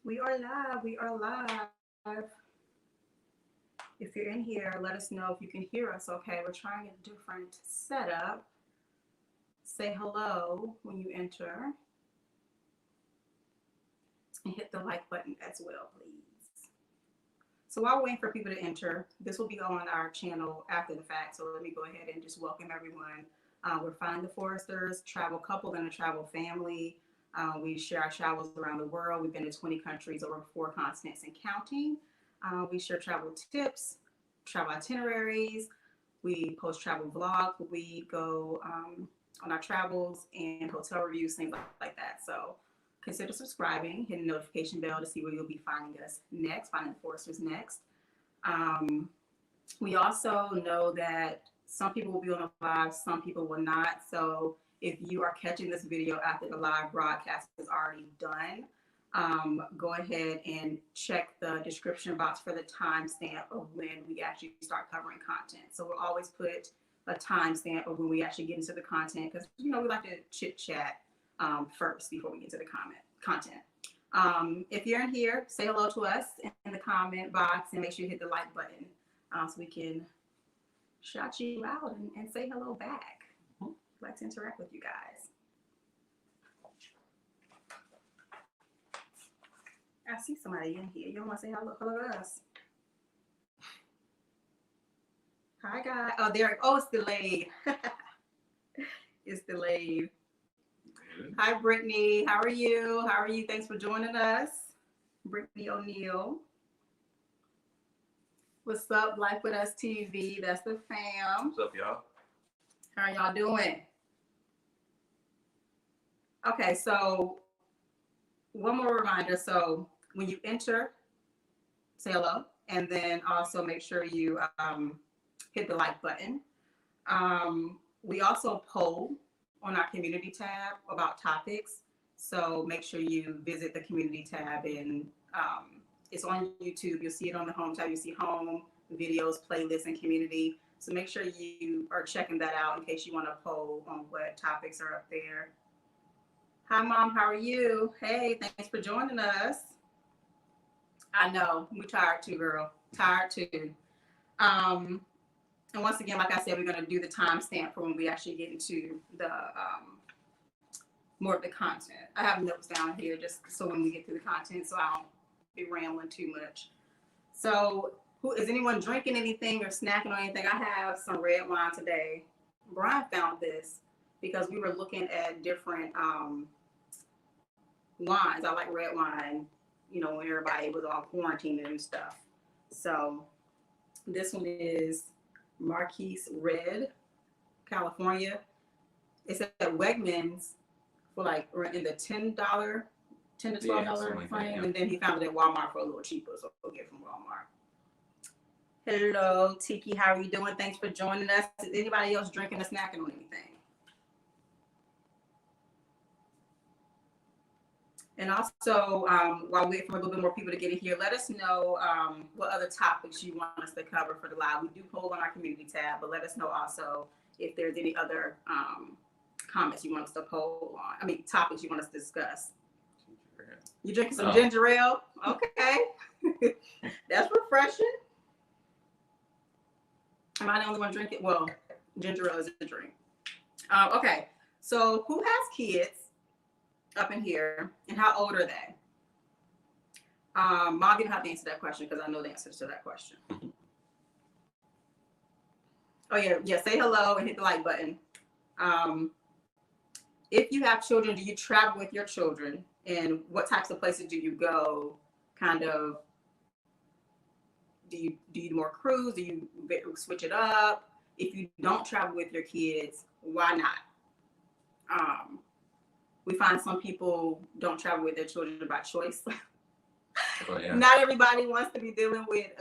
We are live. We are live. If you're in here, let us know if you can hear us okay. We're trying a different setup. Say hello when you enter and hit the like button as well, please. So while we're waiting for people to enter, this will be on our channel after the fact. So let me go ahead and just welcome everyone. We're Find the Forresters, travel couple and a travel family. We share our travels around the world. We've been to 20 countries, over 4 continents and counting. We share travel tips, travel itineraries. We post travel vlogs. We go on our travels and hotel reviews, things like that. So consider subscribing, hit the notification bell to see where you'll be finding us next, finding the Forresters next. We also know that some people will be on the live, some people will not. So if you are catching this video after the live broadcast is already done, go ahead and check the description box for the timestamp of when we actually start covering content. So we'll always put a timestamp of when we actually get into the content because, we like to chit chat first before we get to the content. If you're in here, say hello to us in the comment box and make sure you hit the like button so we can shout you out and say hello back. Like to interact with you guys. I see somebody in here. You don't want to say hello to us? Hi, guys. Oh, there. Oh, it's delayed. It's delayed. Hi, Brittany. How are you? How are you? Thanks for joining us. Brittany O'Neill. What's up, Life With Us TV? That's the fam. What's up, y'all? How are y'all doing? Okay, so one more reminder. So when you enter, say hello, and then also make sure you hit the like button. We also poll on our community tab about topics. So make sure you visit the community tab, and it's on YouTube. You'll see it on the home tab. You see home, videos, playlists, and community. So make sure you are checking that out in case you want to poll on what topics are up there. Hi, Mom. How are you? Hey, thanks for joining us. I know. We're tired too, girl. Tired too. And once again, like I said, we're going to do the timestamp for when we actually get into the more of the content. I have notes down here just so when we get to the content, so I don't be rambling too much. So, is anyone drinking anything or snacking on anything? I have some red wine today. Brian found this because we were looking at different wines. I like red wine, when everybody was all quarantined and stuff. So this one is Marquise Red, California. It's at Wegmans for like in the $10 to $12 frame, yeah. And then he found it at Walmart for a little cheaper, so we'll get it from Walmart. Hello, Tiki, how are you doing? Thanks for joining us. Is anybody else drinking or snacking on anything? And also, while we wait for a little bit more people to get in here, let us know what other topics you want us to cover for the live. We do poll on our community tab, but let us know also if there's any other comments you want us to poll on. Topics you want us to discuss. You drinking some ginger ale? Okay. That's refreshing. Am I the only one drinking? Well, ginger ale is a drink. Okay. So who has kids up in here, and how old are they? Mom, you don't have to answer that question because I know the answers to that question. Oh yeah, say hello and hit the like button. If you have children, do you travel with your children, and what types of places do you go? Kind of, do you do more cruise? Do you switch it up? If you don't travel with your kids, why not? We find some people don't travel with their children by choice. Oh, yeah. Not everybody wants to be dealing with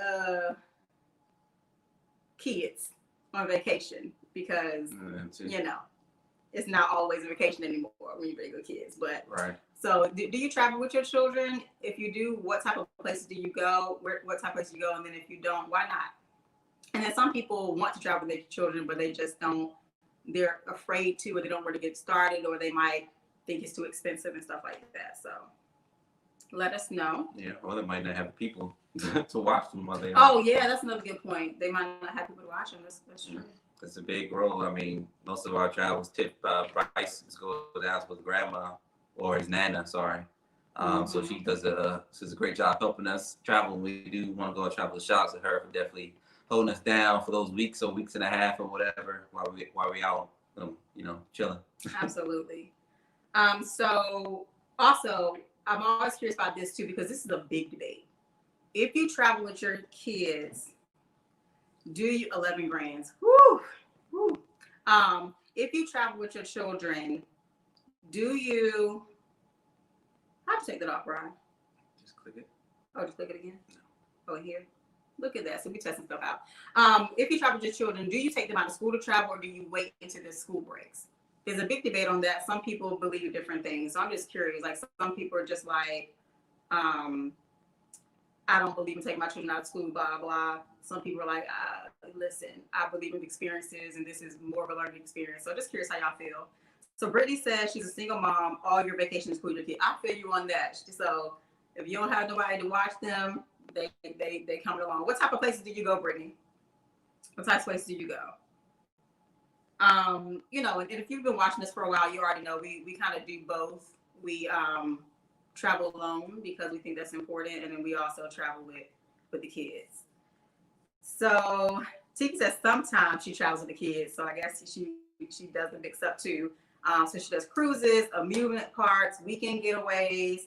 kids on vacation because, it's not always a vacation anymore when you're regular kids. But right. So do you travel with your children? If you do, what type of places do you go? What type of places do you go? And then if you don't, why not? And then some people want to travel with their children, but they just don't. They're afraid to, or they don't want to get started, or they might think it's too expensive and stuff like that. So let us know. Yeah, or they might not have people to watch them while they are. Oh yeah, that's another good point. They might not have people to watch them. That's true. It's a big role. I mean, most of our travels tip Bryce go down with grandma or his nana. Sorry. So she does a great job helping us travel. When we do want to go and travel. Shout out to her for definitely holding us down for those weeks or weeks and a half or whatever while we out, chilling. Absolutely. So also, I'm always curious about this too because this is a big debate. If you travel with your kids, do you 11 grands? Woo, woo. If you travel with your children, do you? How'd you take that off, Brian? Just click it. Oh, just click it again. No. Oh, here. Look at that. So we testing stuff out. If you travel with your children, do you take them out of school to travel, or do you wait until the school breaks? There's a big debate on that. Some people believe different things. So I'm just curious. Like some people are just like, I don't believe in taking my children out of school, blah, blah. Some people are like, listen, I believe in experiences and this is more of a learning experience. So just curious how y'all feel. So Brittany says she's a single mom. All your vacations include your kid. I feel you on that. So if you don't have nobody to watch them, they come along. What type of places do you go, Brittany? What type of places do you go? And if you've been watching this for a while, you already know we kind of do both. We travel alone because we think that's important, and then we also travel with the kids. So Tiki says sometimes she travels with the kids, so I guess she does the mix up too. So she does cruises, amusement parks, weekend getaways.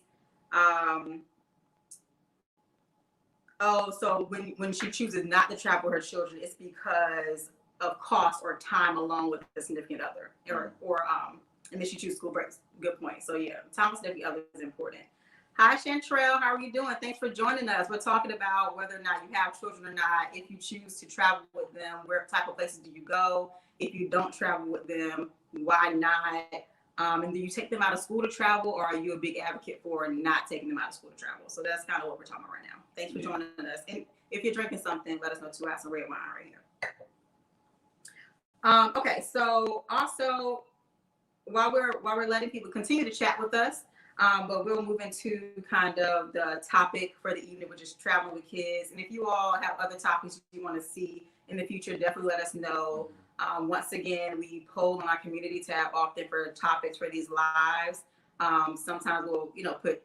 So when she chooses not to travel with her children, it's because of cost or time alone with a significant other, or and then she chooses school breaks. Good point. So yeah, time with significant other is important. Hi Chantrell, how are you doing? Thanks for joining us. We're talking about whether or not you have children or not. If you choose to travel with them, where type of places do you go? If you don't travel with them, why not? And do you take them out of school to travel, or are you a big advocate for not taking them out of school to travel? So that's kind of what we're talking about right now. Thanks for joining us. And if you're drinking something, let us know too. I have some red wine right here. Okay, so also while we're letting people continue to chat with us, but we'll move into kind of the topic for the evening, which is traveling with kids. And if you all have other topics you want to see in the future, definitely let us know. Once again, we poll on our community tab often for topics for these lives. Sometimes we'll, put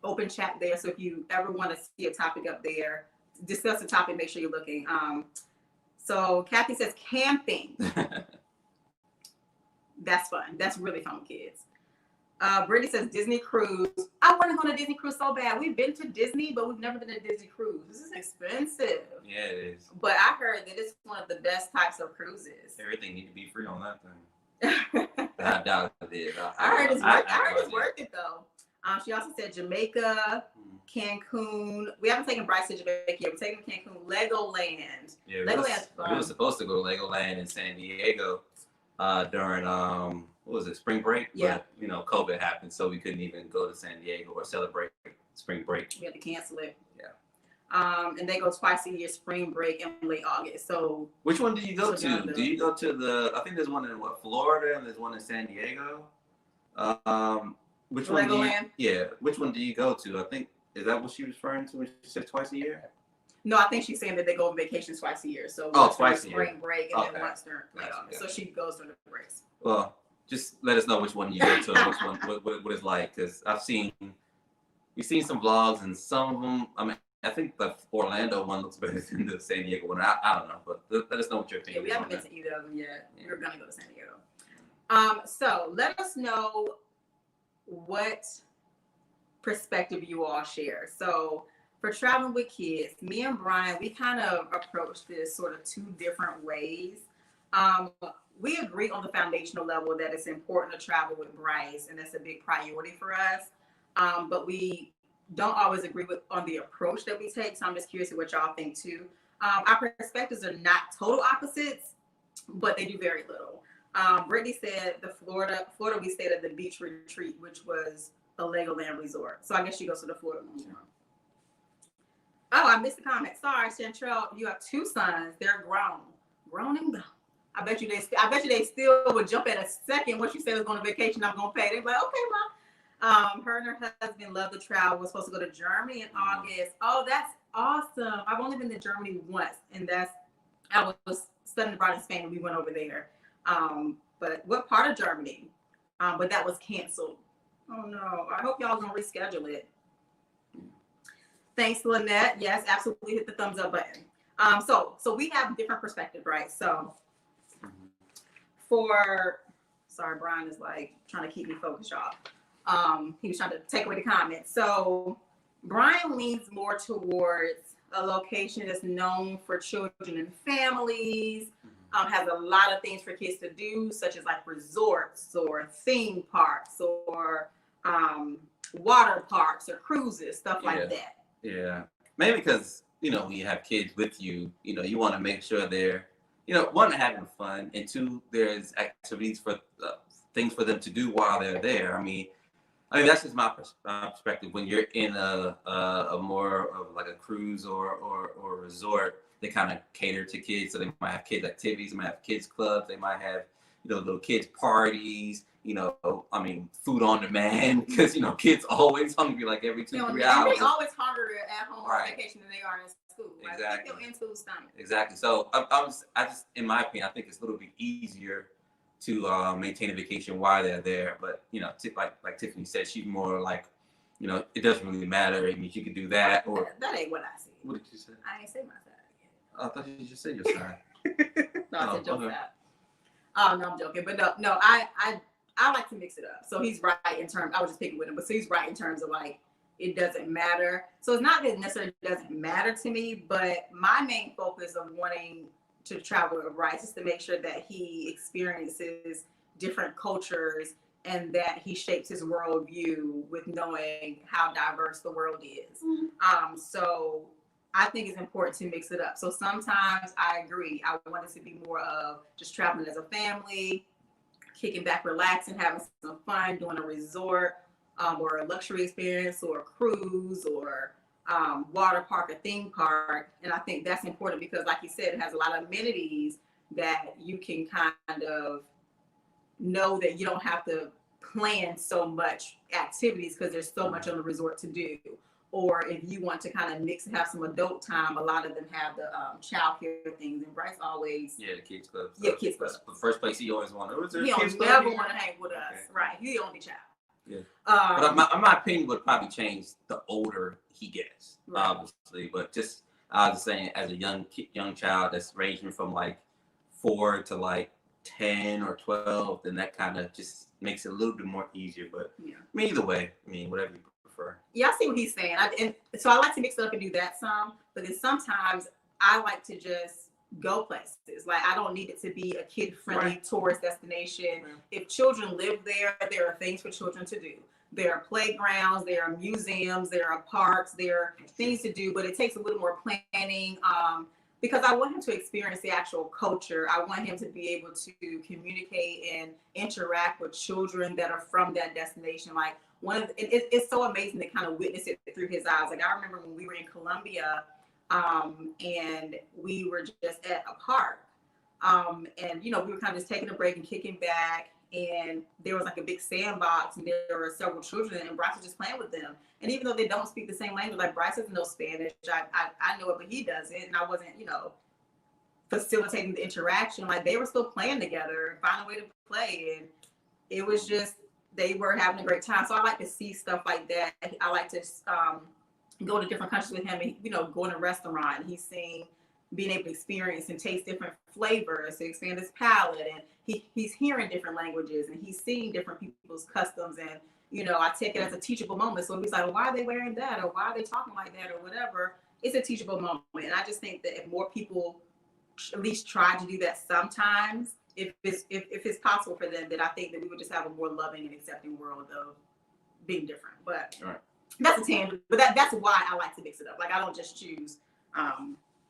open chat there. So if you ever want to see a topic up there, discuss the topic, make sure you're looking. So Kathy says camping. That's fun. That's really fun with kids. Brittany says Disney cruise. I want to go on a Disney cruise so bad. We've been to Disney, but we've never been to a Disney cruise. This is expensive. Yeah, it is. But I heard that it's one of the best types of cruises. Everything need to be free on that thing. I doubt it did. I heard it's worth it though. She also said Jamaica, Cancun. We haven't taken Bryce to Jamaica yet. We're taking Cancun, Legoland. Yeah, Legoland's fun. We were supposed to go to Legoland in San Diego during what was it, spring break? Yeah. But COVID happened, so we couldn't even go to San Diego or celebrate spring break. We had to cancel it. Yeah. And they go twice a year, spring break and late August. So which one do you go to? Do you go to I think there's one in Florida and there's one in San Diego. Which Legoland? one? Which one do you go to? I think is that what she was referring to when she said twice a year? No, I think she's saying that they go on vacation twice a year. So twice a year. Spring break and then once during late August. So she goes during the breaks. Well, just let us know which one you go to, and which one what it's like, because we've seen some vlogs and some of them. I mean, I think the Orlando one looks better than the San Diego one. I don't know, but let us know what your opinion is. We haven't been to either of them yet. We're gonna go to San Diego. So let us know what perspective you all share. So for traveling with kids, me and Brian, we kind of approach this sort of two different ways. We agree on the foundational level that it's important to travel with Bryce, and that's a big priority for us. But we don't always agree on the approach that we take. So I'm just curious what y'all think too. Our perspectives are not total opposites, but they do very little. Brittany said Florida, we stayed at the beach retreat, which was a Legoland resort. So I guess she goes to the Florida one. Oh, I missed the comment. Sorry, Chantrell. You have two sons. They're grown and gone. I bet you they still would jump at a second once you said it's going on vacation. I'm going to pay. They're like, okay, Her and her husband love to travel. We're supposed to go to Germany in August. Oh, that's awesome. I've only been to Germany once, and I was studying abroad in Spain, and we went over there. But what part of Germany? But that was canceled. Oh no. I hope y'all gonna reschedule it. Thanks, Lynette. Yes, absolutely. Hit the thumbs up button. So we have different perspective, right? So sorry, Brian is like trying to keep me focused, y'all. He was trying to take away the comments. So Brian leans more towards a location that's known for children and families, has a lot of things for kids to do, such as like resorts or theme parks or water parks or cruises, stuff like that. Yeah, maybe because when you have kids with you, you want to make sure they're, one, having fun, and two, there's activities for things for them to do while they're there. I mean, that's just my perspective. When you're in a more of like a cruise or resort, they kind of cater to kids. So they might have kids activities, they might have kids clubs, they might have little kids parties. Food on demand, because kids always hungry like every 2-3 hours. They always hungrier at home on vacation than they are in school. Right? Exactly. In school stomach. Exactly. So I just, in my opinion, I think it's a little bit easier to maintain a vacation while they're there. But like Tiffany said, she's more like, it doesn't really matter. I mean, she could do that or that ain't what I said. What did you say? I ain't say my side yet. I thought you just said your side. No, I said your side. Oh no, I'm joking. But no, I like to mix it up. So he's right in terms. I was just picking with him, but so he's right in terms of like it doesn't matter. So it's not that it necessarily doesn't matter to me, but my main focus of wanting to travel with Bryce is to make sure that he experiences different cultures and that he shapes his worldview with knowing how diverse the world is. So I think it's important to mix it up. So sometimes I agree. I want it to be more of just traveling as a family, kicking back, relaxing, having some fun, doing a resort or a luxury experience or a cruise or water park, a theme park. And I think that's important because, like you said, it has a lot of amenities that you can kind of know that you don't have to plan so much activities because there's so much on the resort to do. Or if you want to kind of mix and have some adult time, a lot of them have the child care things. And Bryce always... Yeah, the kids club. Yeah, kids club. That's the first place he always wanted. He don't never want to hang with us. Okay. Right. He's the only child. Yeah. But my opinion would probably change the older he gets, right. Obviously. But just, I was saying, as a young child that's ranging from like 4 to like 10 or 12, then that kind of just makes it a little bit more easier. But I mean, either way, whatever you prefer. Yeah, I see what he's saying. And so I like to mix it up and do that some, but then sometimes I like to just go places. Like, I don't need it to be a kid-friendly tourist destination. If children live there, there are things for children to do. There are playgrounds, there are museums, there are parks, there are things to do, but it takes a little more planning because I want him to experience the actual culture. I want him to be able to communicate and interact with children that are from that destination. Like, it's so amazing to kind of witness it through his eyes. Like, I remember when we were in Colombia, and we were just at a park, and we were kind of just taking a break and kicking back, and there was like a big sandbox, and there were several children, and Bryce was just playing with them. And even though they don't speak the same language, like Bryce doesn't know Spanish, I know it, but he doesn't, and I wasn't, facilitating the interaction. Like, they were still playing together, finding a way to play, and it was just, they were having a great time. So I like to see stuff like that. I like to go to different countries with him and, go in a restaurant. He's being able to experience and taste different flavors to expand his palate. And he's hearing different languages and he's seeing different people's customs. And, I take it as a teachable moment. So he's like, well, why are they wearing that? Or why are they talking like that? Or whatever. It's a teachable moment. And I just think that if more people at least try to do that sometimes, if it's possible for them, then I think that we would just have a more loving and accepting world of being different. But that's a tangent. But that's why I like to mix it up. Like, I don't just choose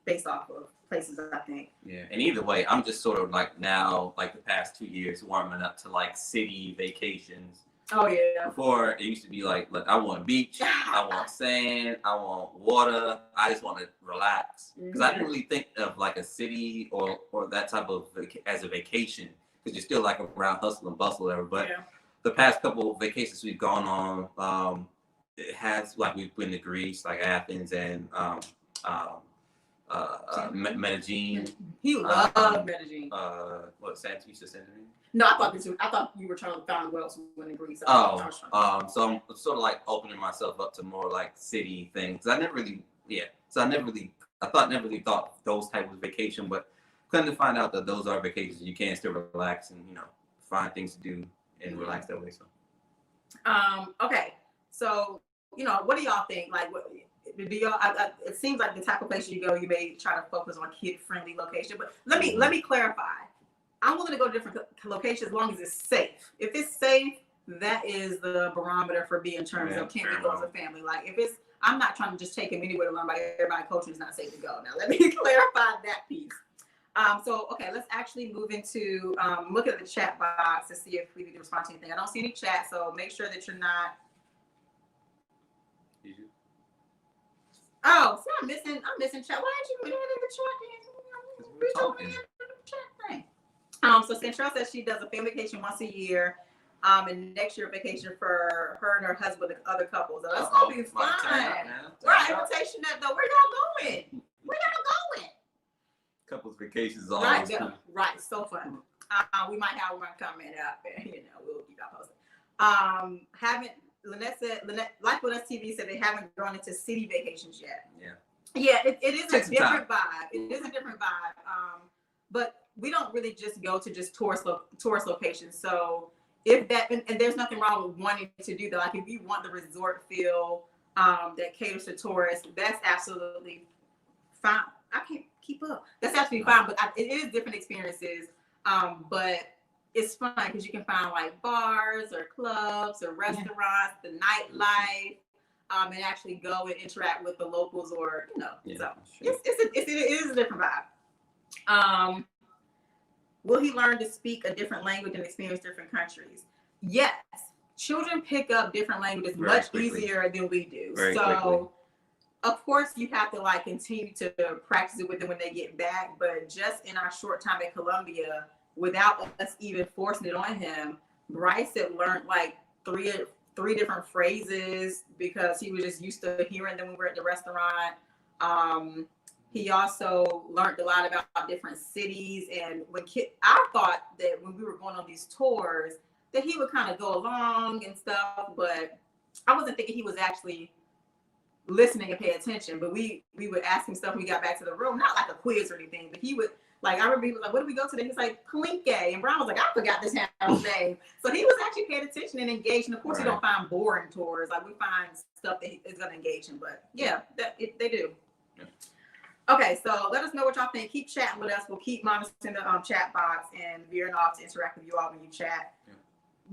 based off of places, I think. Yeah, and either way, I'm just sort of like now, like the past 2 years, warming up to like city vacations. Oh yeah. Before it used to be like, look, I want beach, I want sand, I want water. I just want to relax because I didn't really think of like a city or that type of as a vacation because you're still like around hustle and bustle, whatever. But the past couple of vacations we've gone on, it has like we've been to Greece, like Athens and Medellin. He loved Medellin. What Santis or Santorini? No, I thought you were trying to find where else we went in Greece. So I'm sort of like opening myself up to more like city things. I never really thought those type of vacation, but come to find out that those are vacations. You can still relax and find things to do and relax that way. So. Okay. So what do y'all think? Like, what do y'all? It seems like the type of place you go, you may try to focus on kid-friendly location. But let me clarify. I'm willing to go to different locations as long as it's safe. If it's safe, that is the barometer for me in terms of can we go as a family. Like if it's, I'm not trying to just take them anywhere to learn about everybody. Culture is not safe to go. Now let me clarify that piece. So okay, let's actually move into look at the chat box to see if we need to respond to anything. I don't see any chat, so make sure that you're not. Oh, so I'm missing chat. Why aren't you putting it in the chat? We're talking in the chat thing. So Central says she does a family vacation once a year, and next year vacation for her and her husband and other couples. So that's gonna be fun. Right, invitation that though. Where y'all going? Couples vacations is always cool. Right, so fun. We might have one coming up, and we'll keep y'all posted. Lynette, like what TV said, they haven't gone into city vacations yet. Yeah, it is a different vibe. It is a different vibe. But we don't really just go to just tourist locations. So if that, and there's nothing wrong with wanting to do that. Like if you want the resort feel that caters to tourists, that's absolutely fine. I can't keep up. That's absolutely fine, but it is different experiences. But it's fun because you can find like bars or clubs or restaurants, the nightlife, and actually go and interact with the locals or so it is a different vibe. Will he learn to speak a different language and experience different countries? Yes. Children pick up different languages much easier than we do. Very quickly. Of course, you have to like continue to practice it with them when they get back. But just in our short time at Columbia, without us even forcing it on him, Bryce had learned like three different phrases because he was just used to hearing them when we were at the restaurant. He also learned a lot about different cities. And I thought that when we were going on these tours, that he would kind of go along and stuff, but I wasn't thinking he was actually listening and pay attention. But we would ask him stuff when we got back to the room, not like a quiz or anything, but he would, like, I remember he was like, "What did we go to?" He's like, "Palenque." And Brown was like, "I forgot this town's name." So he was actually paying attention and engaged. And of course, you don't find boring tours. Like we find stuff that is going to engage him. But yeah, they do. Yeah. Okay, so let us know what y'all think. Keep chatting with us. We'll keep monitoring the chat box and veering off to interact with you all when you chat. Yeah.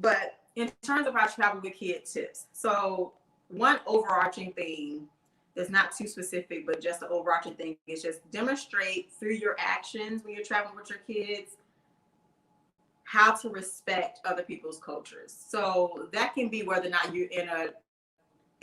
But in terms of our travel with kids tips, so one overarching thing that's not too specific, but just the overarching thing is just demonstrate through your actions when you're traveling with your kids how to respect other people's cultures. So that can be whether or not you're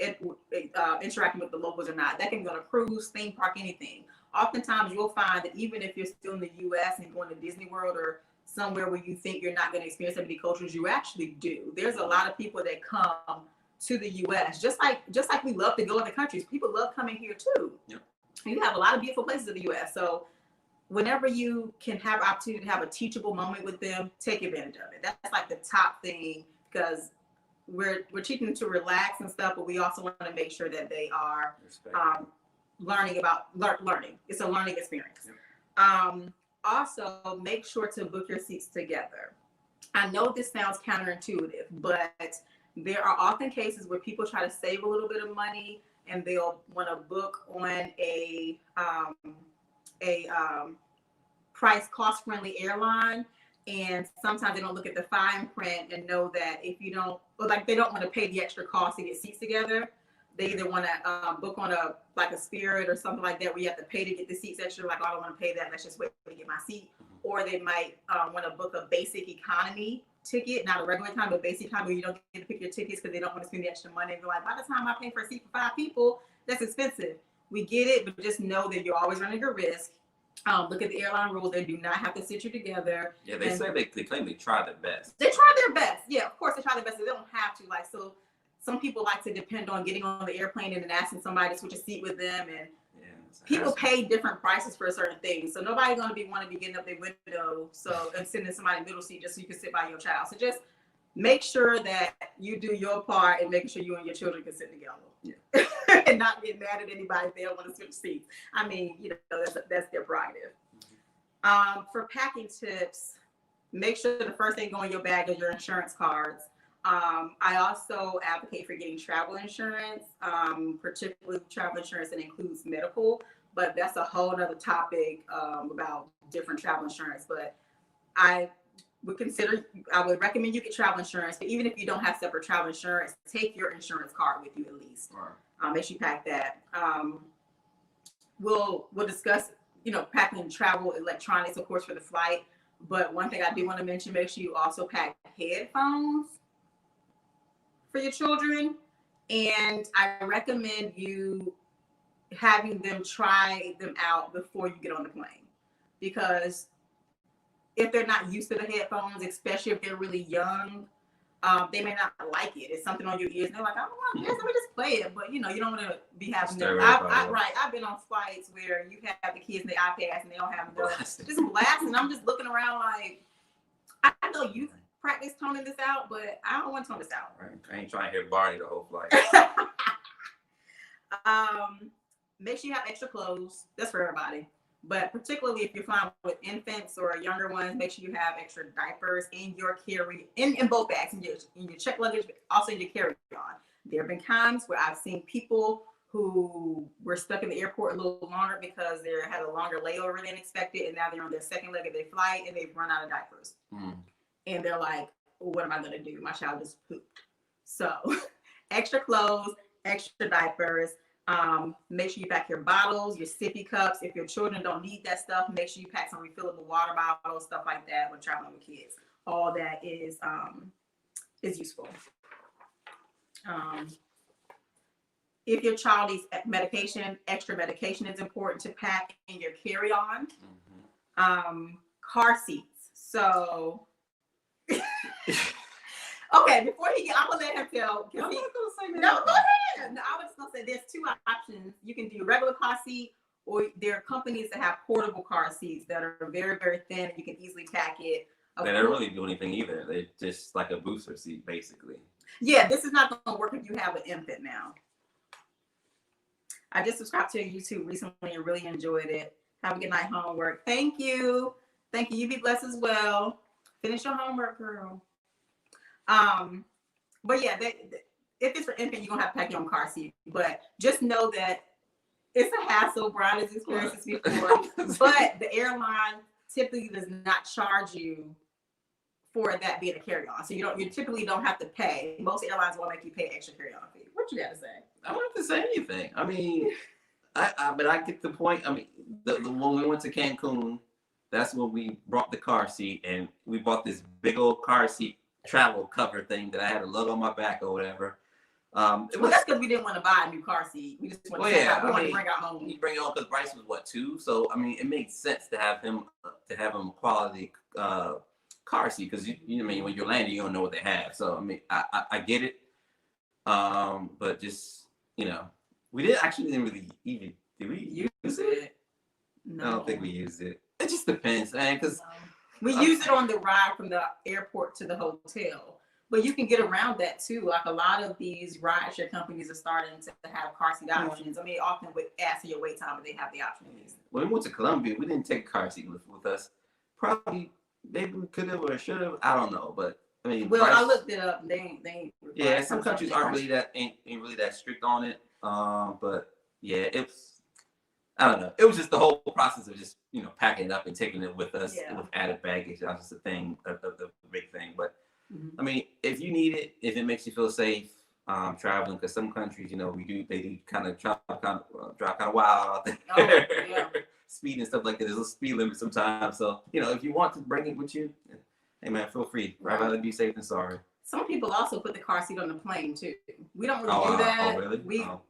interacting with the locals or not. That can be on a cruise, theme park, anything. Oftentimes you'll find that even if you're still in the U.S. and going to Disney World or somewhere where you think you're not going to experience so many cultures, you actually do. There's a lot of people that come to the U.S. just like we love to go to other countries. People love coming here too. Yep. You have a lot of beautiful places in the U.S. So whenever you can have opportunity to have a teachable moment with them, take advantage of it. That's like the top thing because we're teaching them to relax and stuff, but we also want to make sure that they are learning about learning. It's a learning experience. Yep. Also, make sure to book your seats together. I know this sounds counterintuitive, but there are often cases where people try to save a little bit of money and they'll want to book on a price cost-friendly airline. And sometimes they don't look at the fine print and know that if you don't, or like they don't want to pay the extra cost to get seats together. They either want to book on a Spirit or something like that where you have to pay to get the seats extra. Like, oh, I don't want to pay that. Let's just wait to get my seat. Or they might want to book a basic economy ticket, not a regular economy, but basic economy where you don't get to pick your tickets because they don't want to spend the extra money. They're like, by the time I pay for a seat for 5 people, that's expensive. We get it, but just know that you're always running a risk. Look at the airline rules. They do not have to sit you together. Yeah, they say they claim they try their best. They try their best. Yeah, of course they try their best. They don't have to. Like, so some people like to depend on getting on the airplane and then asking somebody to switch a seat with them. And people pay different prices for certain things. So nobody's going to want to be getting up their window and sending somebody in the middle seat just so you can sit by your child. So just make sure that you do your part and making sure you and your children can sit together. Yeah. And not get mad at anybody if they don't want to switch seats. I mean, that's their prerogative. For packing tips, make sure the first thing going in your bag is your insurance cards. I also advocate for getting travel insurance, particularly travel insurance that includes medical, but that's a whole other topic about different travel insurance. But I would recommend you get travel insurance, but even if you don't have separate travel insurance, take your insurance card with you at least. Right. Make sure you pack that. We'll discuss, packing travel electronics, of course, for the flight. But one thing I do want to mention, make sure you also pack headphones for your children. And I recommend you having them try them out before you get on the plane. Because if they're not used to the headphones, especially if they're really young, they may not like it. It's something on your ears. And they're like, I don't want this. Let me just play it. But, you don't want to be having them. I've been on flights where you have the kids and the iPads and they don't have them. Just blasting. I'm just looking around like, I know you practice toning this out, but I don't want to tone this out. Right. I ain't trying to hear Barney the whole flight. Make sure you have extra clothes. That's for everybody. But particularly if you're flying with infants or younger ones, make sure you have extra diapers in your carry, in both bags, in your checked luggage, but also in your carry-on. There have been times where I've seen people who were stuck in the airport a little longer because they had a longer layover than expected, and now they're on their second leg of their flight and they've run out of diapers. And they're like, what am I going to do? My child just pooped. So extra clothes, extra diapers. Make sure you pack your bottles, your sippy cups. If your children don't need that stuff, make sure you pack some refillable water bottles, stuff like that when traveling with kids. All that is useful. If your child needs medication, extra medication is important to pack in your carry-on. Car seats. So okay, before I'm gonna let him tell. I'm not gonna say that. No, go ahead. No, I was just gonna say there's two options. You can do a regular car seat, or there are companies that have portable car seats that are very, very thin and you can easily pack it. They don't really do anything either. They're just like a booster seat, basically. Yeah, this is not gonna work if you have an infant now. I just subscribed to your YouTube recently and really enjoyed it. Have a good night, homework. Thank you. Thank you. You be blessed as well. Finish your homework, girl. But yeah, if it's for infant, you're gonna have to pack your own car seat. But just know that it's a hassle. Brian has experienced this before. But the airline typically does not charge you for that being a carry-on. So you typically don't have to pay. Most airlines will make you pay extra carry-on fee. What you gotta say? I don't have to say anything. I mean, but I get the point. I mean, when we went to Cancun, that's when we brought the car seat, and we bought this big old car seat travel cover thing that I had a logo on my back or whatever. That's because we didn't want to buy a new car seat. We just wanted to bring our own. You bring it on because Bryce was 2, so I mean it made sense to have him quality car seat because you mean when you're landing you don't know what they have. So I mean I get it, but just we didn't really even did we use it? No. I don't think we used it. It just depends, man, because. We use it on the ride from the airport to the hotel, but you can get around that too. Like a lot of these rideshare companies are starting to have car seat options. I mean, often with asking your wait time, but they have the option to use it. When we went to Colombia, we didn't take a car seat with us. Probably, maybe we could have or should have. I don't know, but I mean. Well, I looked it up. They ain't. Yeah, some countries aren't really ain't really that strict on it. But yeah, I don't know. It was just the whole process of just packing it up and taking it with us with added baggage. That was just a thing, the big thing. But I mean, if you need it, if it makes you feel safe traveling, because some countries, they do kind of drive kind of wild out there, speed and stuff like that. There's a speed limit sometimes. So if you want to bring it with you, hey man, feel free. I'd rather be safe than sorry. Some people also put the car seat on the plane too. We don't really do that. Oh, really?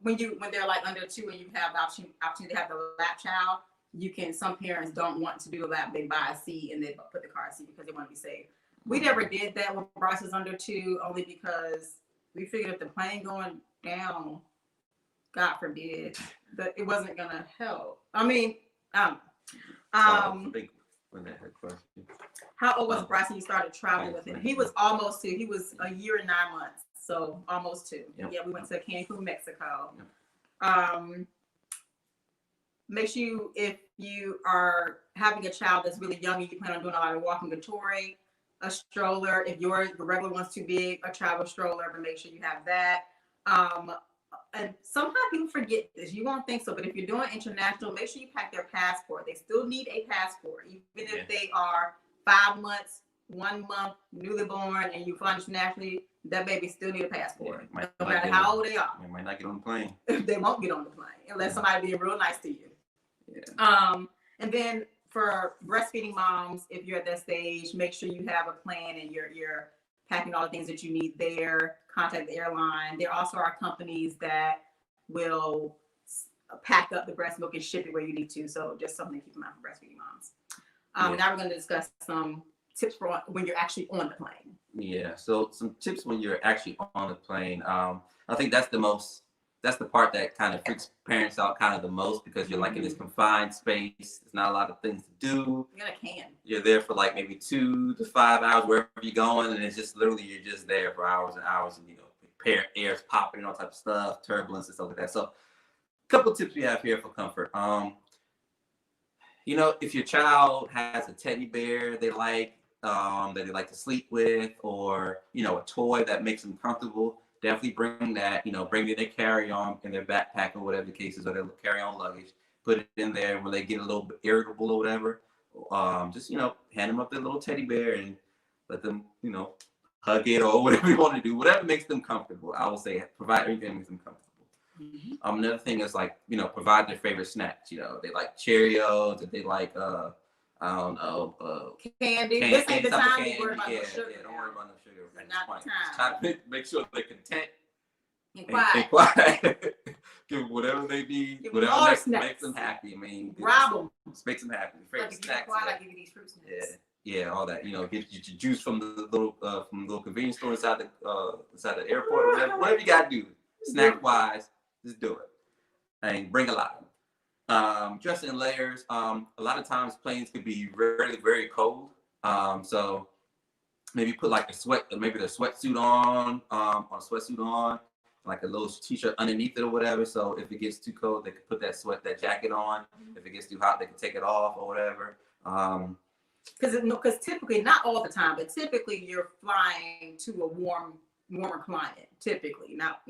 When they're like under 2 and you have the opportunity to have the lap child, you can, some parents don't want to do the lap, they buy a seat and they put the car seat because they want to be safe. We never did that when Bryce was under 2, only because we figured if the plane going down, God forbid, that it wasn't gonna help. I mean, Big when that question. how old was Bryce when you started traveling with him? He was almost 2. He was a year and 9 months, so almost 2. Yep. Yeah, we went to Cancun, Mexico. Yep. Make sure if you are having a child that's really young and you plan on doing a lot of walking the touring, a stroller. If the regular one's too big, a travel stroller, but make sure you have that. And sometimes people forget this. You won't think so, but if you're doing international, make sure you pack their passport. They still need a passport, even if they are 5 months, 1 month, newly born, and you fly internationally. That baby still need a passport, no matter how old they are. They might not get on the plane. They won't get on the plane unless somebody being real nice to you. Yeah. And then for breastfeeding moms, if you're at that stage, make sure you have a plan and you're packing all the things that you need there. Contact the airline. There also are companies that will pack up the breast milk and ship it where you need to. So just something to keep in mind for breastfeeding moms. Now we're going to discuss some tips for when you're actually on the plane. Yeah. So some tips when you're actually on the plane. I think that's the part that kind of freaks parents out kind of the most, because you're like in this confined space. There's not a lot of things to do. You're there for like maybe 2 to 5 hours wherever you're going, and it's just literally you're just there for hours and hours, and air's popping and all type of stuff, turbulence and stuff like that. So a couple tips we have here for comfort. If your child has a teddy bear they like that they like to sleep with, or a toy that makes them comfortable, definitely bring that, bring it in their carry-on, in their backpack or whatever the case is, or their carry-on luggage. Put it in there when they get a little bit irritable or whatever. Just, hand them up their little teddy bear and let them, hug it or whatever you want to do. Whatever makes them comfortable. I will say provide everything that makes them comfortable. Another thing is like, provide their favorite snacks. They like Cheerios, if they like, I don't know, candy. This ain't the time to worry about no sugar. Yeah, don't worry about no sugar. Not the time. Just try to make sure they're content and quiet. Give them whatever they need, whatever makes them happy. I mean, rob them. Makes them happy. Favorite snacks. I give you these fruit snacks. Yeah, all that. Get your juice from the little convenience store inside the airport, or whatever you gotta do, snack wise, just do it. And bring a lot. Dress in layers. A lot of times planes could be very, very cold. So maybe put like maybe the sweatsuit on, like a little t-shirt underneath it or whatever. So if it gets too cold, they could put that jacket on. If it gets too hot, they can take it off or whatever. Because typically, not all the time, but typically you're flying to a warmer climate. Typically, not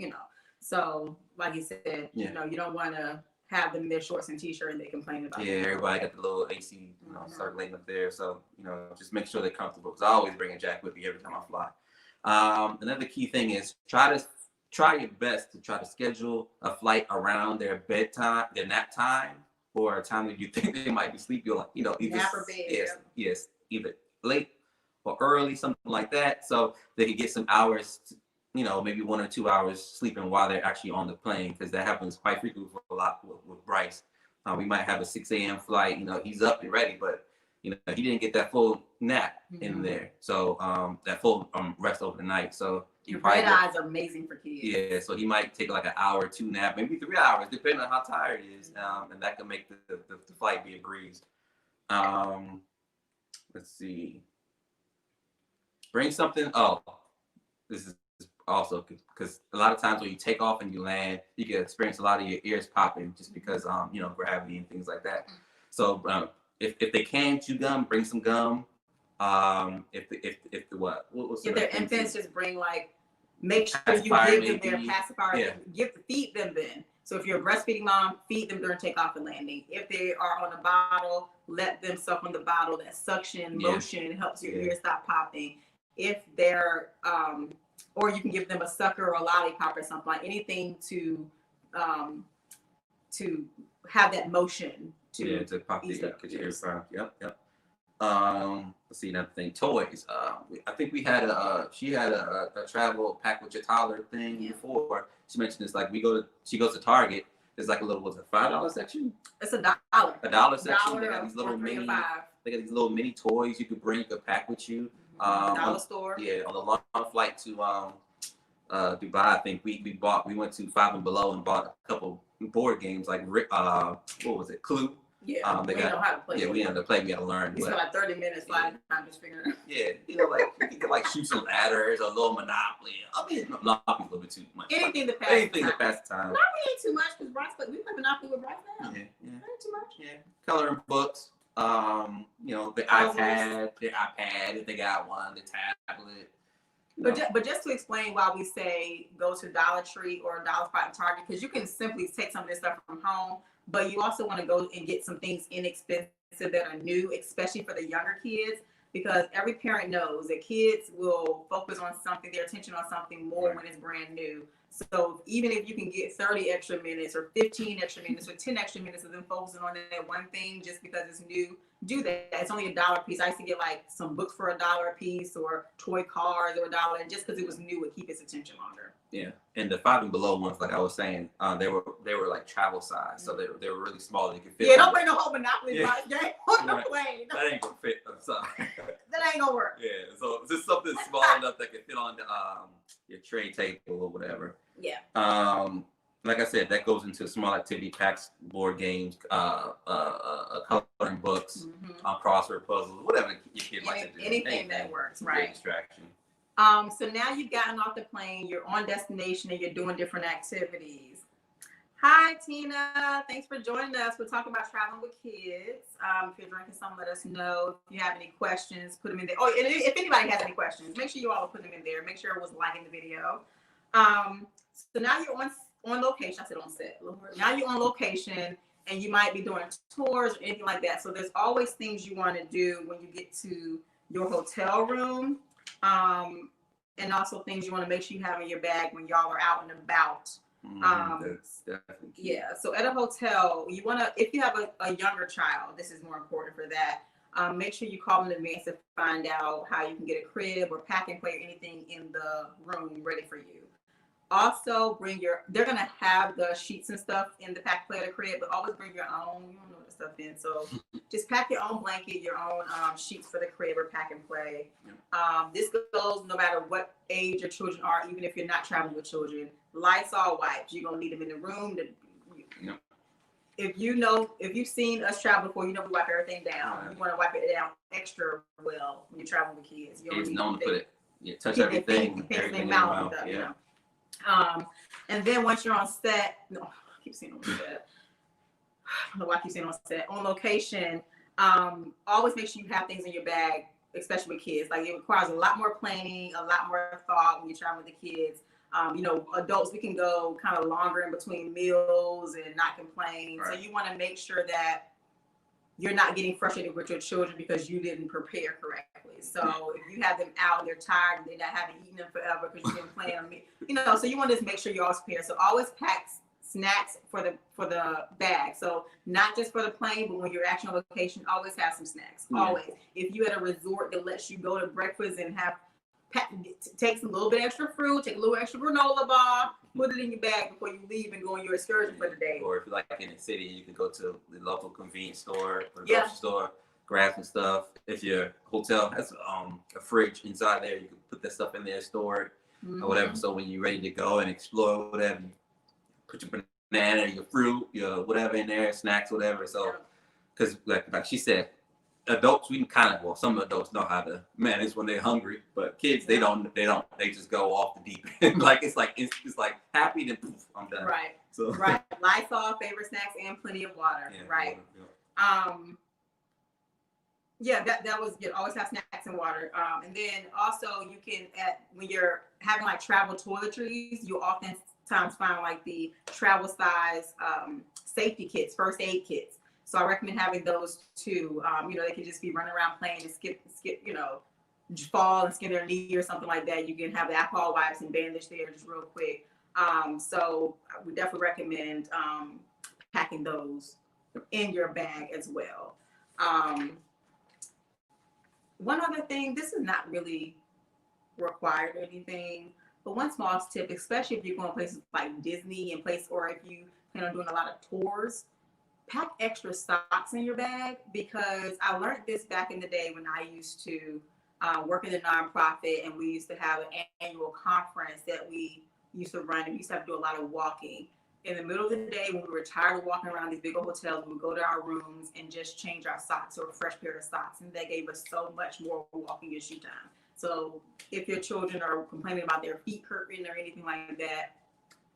So like you said, you don't want to have them in their shorts and t-shirt and they complain about. Yeah, everybody got the little AC, circulating up there. So just make sure they're comfortable. Because I always bring a jacket with me every time I fly. Another key thing is try your best to try to schedule a flight around their bedtime, their nap time, or a time that you think they might be sleepy, or either nap or bed. Yes, either late or early, something like that, so they can get some hours, maybe 1 or 2 hours sleeping while they're actually on the plane, because that happens quite frequently for a lot with Bryce. We might have a 6 a.m. flight, he's up and ready, but he didn't get that full nap in there, so that full rest over the night. So red eyes are amazing for kids. Yeah, so he might take like an hour or 2 nap, maybe 3 hours, depending on how tired he is, and that can make the flight be a breeze. Let's see. Bring something. Oh, this is also because a lot of times when you take off and you land, you can experience a lot of your ears popping just because gravity and things like that. So if they can chew gum, bring some gum. If they're infants, just bring make sure you give them their pacifier. Feed them then. So if you're a breastfeeding mom, feed them during takeoff and landing. If they are on a bottle, let them suck on the bottle. That suction motion helps your ears stop popping. If they're or you can give them a sucker or a lollipop or something, like anything to have that motion to pop the ears. Yep. Let's see another thing. Toys. I think we had she had a travel pack with your toddler thing before. She mentioned this, like she goes to Target, There's like a little, what's it, $5 section? It's $1. $1 section. They got Dollar these little or 3 or mini. 5. They got these little mini toys you could bring, you could pack with you. Dollar store. Yeah, on the long flight to Dubai, I think we went to Five and Below and bought a couple board games like what was it, Clue? Yeah, we know how to play. Yeah, we had to play. We had to learn. We spent like 30 minutes flying time just figuring it out. Yeah, you know, like you could like shoot some ladders, or a little Monopoly. I mean, Monopoly's a little bit too much. Anything to pass time. Monopoly ain't too much because Bryce, we play Monopoly with Bryce now. Yeah. Ain't too much. Yeah, coloring books. You know, the iPad, if they got one, the tablet. But just to explain why we say go to Dollar Tree or Dollar Spot and Target, because you can simply take some of this stuff from home, but you also want to go and get some things inexpensive that are new, especially for the younger kids, because every parent knows that kids will focus on something, their attention on something more when it's brand new. So even if you can get 30 extra minutes or 15 extra minutes or 10 extra minutes of them focusing on that one thing just because it's new, do that. It's only $1 a piece. I used to get like some books for $1 a piece or toy cars or $1, and just because it was new would keep its attention longer. Yeah, and the Five and Below ones, like I was saying, they were like travel size, so they were really small. They could fit. Yeah, don't bring no whole Monopoly game on the plane. That ain't gonna fit. I'm sorry. That ain't gonna work. Yeah, so just something small enough that could fit on the your tray table or whatever. Yeah. Like I said, that goes into small activity packs, board games, coloring books, crossword puzzles, whatever your kid likes to do. Anything that works, right? Distraction. So now you've gotten off the plane, you're on destination, and you're doing different activities. Hi, Tina. Thanks for joining us. We're talking about traveling with kids. If you're drinking some, let us know. If you have any questions, put them in there. Oh, and if anybody has any questions, make sure you all put them in there. Make sure it was liking the video. So now you're on location. I said on set. Now you're on location, and you might be doing tours or anything like that. So there's always things you want to do when you get to your hotel room. And also things you want to make sure you have in your bag when y'all are out and about. That's definitely key. Yeah. So at a hotel, you want to, if you have a younger child, this is more important for that. Make sure you call in advance to find out how you can get a crib or pack and play or anything in the room ready for you. Also, they're going to have the sheets and stuff in the pack play at the crib, but always bring your own. You don't know what the stuff in. So just pack your own blanket, your own sheets for the crib or pack and play. This goes no matter what age your children are, even if you're not traveling with children. Lysol wipes, you're going to need them in the room. If you've seen us travel before, you know we wipe everything down. You want to wipe it down extra well when you're traveling with kids. Kids known to put it, touch everything in mouth. Yeah. And then once you're on set, I keep saying on set. I don't know why I keep saying on set. On location, always make sure you have things in your bag, especially with kids. Like it requires a lot more planning, a lot more thought when you're traveling with the kids. Adults, we can go kind of longer in between meals and not complain. Right. So you want to make sure that you're not getting frustrated with your children because you didn't prepare correctly. So if you have them out and they're tired and they haven't eaten them forever because you've been playing them, so you want to just make sure you're always prepared. So always pack snacks for the bag. So not just for the plane, but when you're actually on location, always have some snacks. Yeah. Always. If you're at a resort that lets you go to breakfast and take some little bit extra fruit, take a little extra granola bar, put it in your bag before you leave and go on your excursion for the day. Or if you're like in the city, you can go to the local convenience store or grocery store, grab some stuff. If your hotel has a fridge inside there, you can put that stuff in there, store it, or whatever. So when you're ready to go and explore, whatever, you put your banana, your fruit, your whatever in there, snacks, whatever. So, because like she said, adults, some adults know how to manage when they're hungry, but kids, they just go off the deep end. It's like happy, then poof, I'm done. Right. So right. Lysol, favorite snacks, and plenty of water. Yeah, right. Water, that was good. Always have snacks and water. And then also you can, when you're having like travel toiletries, you oftentimes find like the travel size safety kits, first aid kits. So I recommend having those too. They can just be running around playing and skip, fall and skin their knee or something like that. You can have the alcohol wipes and bandage there just real quick. So I would definitely recommend packing those in your bag as well. One other thing, this is not really required or anything, But one small tip, especially if you're going places like Disney and place, or if you plan on doing a lot of tours, pack extra socks in your bag, because I learned this back in the day when I used to work in a nonprofit, and we used to have an annual conference that we used to run, and we used to have to do a lot of walking. In the middle of the day, when we were tired of walking around these big old hotels, we would go to our rooms and just change our socks, or a fresh pair of socks, and that gave us so much more walking and shoe time. So if your children are complaining about their feet hurting or anything like that,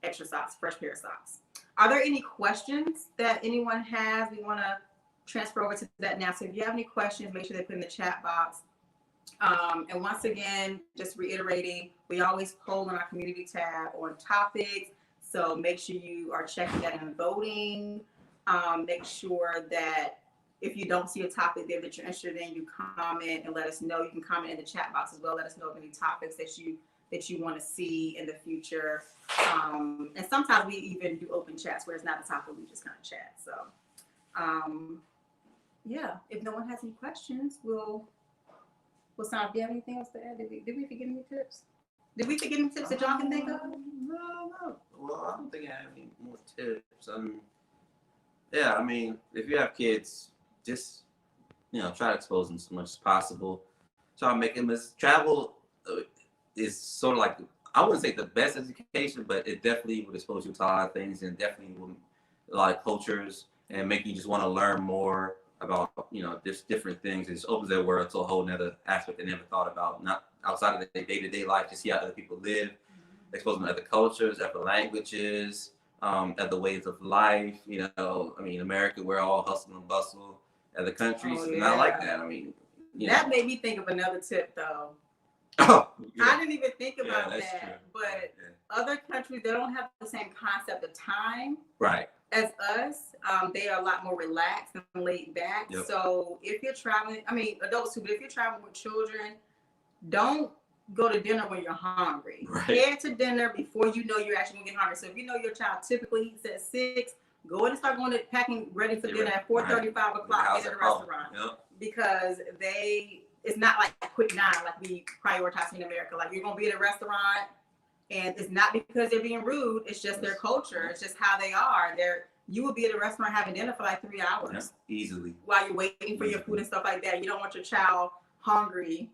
extra socks, fresh pair of socks. Are there any questions that anyone has? We want to transfer over to that now. So if you have any questions, make sure they put in the chat box. And once again, just reiterating, we always poll in our community tab on topics. So make sure you are checking that and voting. Make sure that if you don't see a topic there that you're interested in, you comment and let us know. You can comment in the chat box as well. Let us know of any topics that you want to see in the future. And sometimes we even do open chats where it's not a topic, we just kind of chat. So yeah, if no one has any questions, we'll stop. Do you have anything else to add? Did we forget any tips? Did we forget any tips that y'all can think of? No. Well, I don't think I have any more tips. Yeah, I mean, if you have kids, just try to expose them as much as possible. Try to make them travel is sort of like, I wouldn't say the best education, but it definitely would expose you to a lot of things, and definitely a lot of cultures, and make you just want to learn more about just different things. It just opens their world to a whole nother aspect they never thought about, not outside of their day-to-day life, to see how other people live, expose them to other cultures, other languages, other ways of life. I mean, America, we're all hustle and bustle. Other countries, not like that. I mean, that made me think of another tip, though. Oh, yeah. I didn't even think about that. True. But other countries, they don't have the same concept of time, right, as us. They are a lot more relaxed and laid back. Yep. So if you're traveling, I mean, adults too, but if you're traveling with children, don't go to dinner when you're hungry. Right. Head to dinner before you know you're actually gonna get hungry. So if you know your child typically eats at 6, go ahead and start going to packing ready for dinner at 4:30, 5 o'clock in the restaurant. Yep. Because it's not like quick 9 like we prioritize in America. Like, you're gonna be at a restaurant, and it's not because they're being rude, it's just their culture, it's just how they are. You will be at a restaurant having dinner for like 3 hours. Easily. While you're waiting for your food and stuff like that. You don't want your child hungry,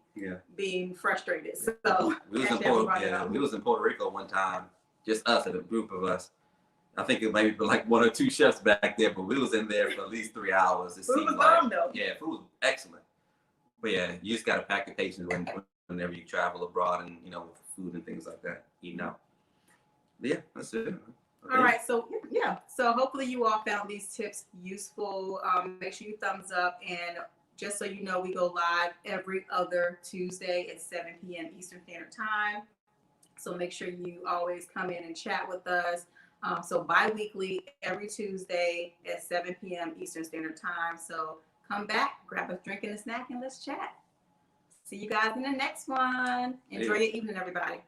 being frustrated. So we was in Puerto Rico one time, just us and a group of us. I think it maybe like 1 or 2 chefs back there, but we was in there for at least 3 hours. Food was bomb, though. Yeah, food was excellent. But yeah, you just gotta pack your patience whenever you travel abroad, and with food and things like that. But yeah, that's it. Okay. All right, so so hopefully you all found these tips useful. Make sure you thumbs up, and just so you know, we go live every other Tuesday at 7 p.m. Eastern Standard Time. So make sure you always come in and chat with us. So bi-weekly, every Tuesday at 7 p.m. Eastern Standard Time. So come back, grab a drink and a snack, and let's chat. See you guys in the next one. Enjoy your evening, everybody.